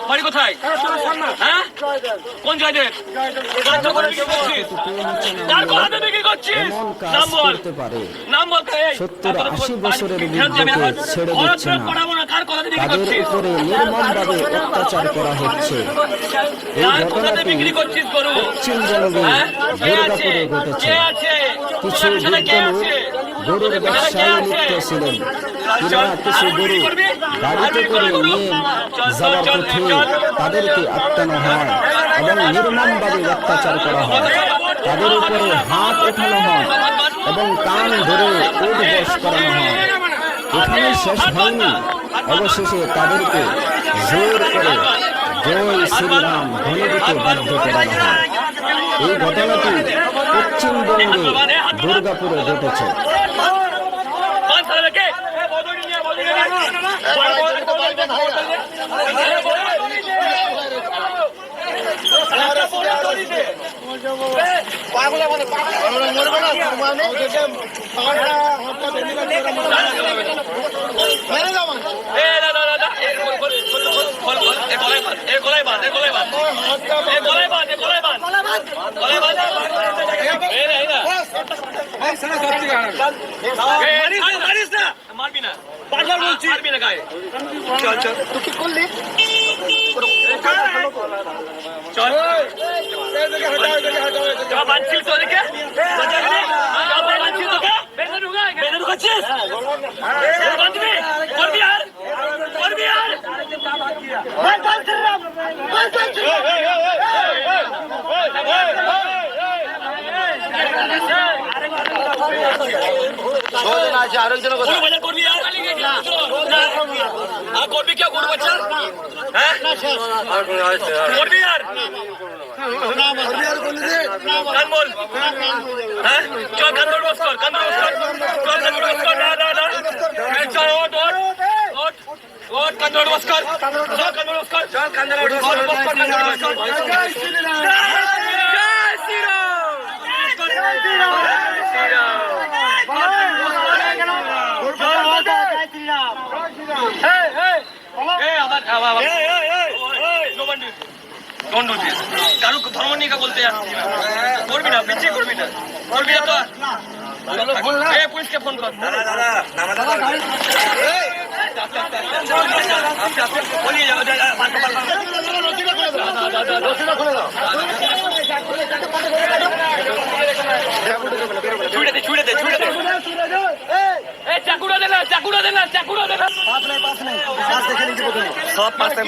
বাড়ি কোথায়? হ্যাঁ, কোন জায়গায়? কার কথাতে বিক্রি করছিস? নাম বল, নাম বলতে 70-80 বছরের বৃদ্ধকে ছেড়ে দিচ্ছে না, তাদের উপরে নির্মমভাবে অত্যাচার করা হচ্ছে। এই ঘটনাটি পশ্চিমবঙ্গে দুর্গাপুরে ঘটেছে। কিছু বৃদ্ধ লোক গরুর ব্যবসায় লিপ্ত ছিলেন। তিনারা কিছু গরু গাড়িতে করে নিয়ে যাওয়ার পথে তাদেরকে আটকানো হয় এবং নির্মমভাবে অত্যাচার করা হয়। তাদের উপরে হাত ওঠানো হয় এবং কান ধরে উঠবস করানো হয়। এখানে শেষ হয়নি, অবশেষে তাদেরকে জোর করে জয় শ্রীরাম ধ্বনি দিতে বাধ্য করানো হয়। এই ঘটনাটি পশ্চিমবঙ্গে দুর্গাপুরে ঘটেছে। মারবি না, বারবার বলছি মারবি না গায়ে। চল চল, তুই কি করলি? চল বাঁধছিল তো ওদিকে, বাঁধছিল তোকে, বেঁধে ঢুকাচ্ছিস, বাঁধবি, করবি আর করবি আর আরেকজন করবি আর করবি কেউ গরু বাচ্চা? হ্যাঁ করবি আর কান বল। হ্যাঁ চল কান ধরে বস কর, কান ধরে বস কর, চল কান ধরে বস কর। না না না চল ওট ওট ওট ওট, কান ধরে বস কর, চল কান ধরে বস কর, চল কান ধরে বস কর, বস কর, কান ধরে বস কর। জয় শ্রীরাম, জয় শ্রীরাম, জয় শ্রীরাম, কারু ধর্ম নিয়ে বলতে যাচ্ছি না, করবি না, পিছিয়ে করবি না, করবি না তো পুলিশকে ফোন কর। ছুড়ে দে ছুড়ে দে ছুড়ে দে, চাকুরা দে না, চাকুরা দে না, চাকুরা দে না। সব পাঁচ টাইম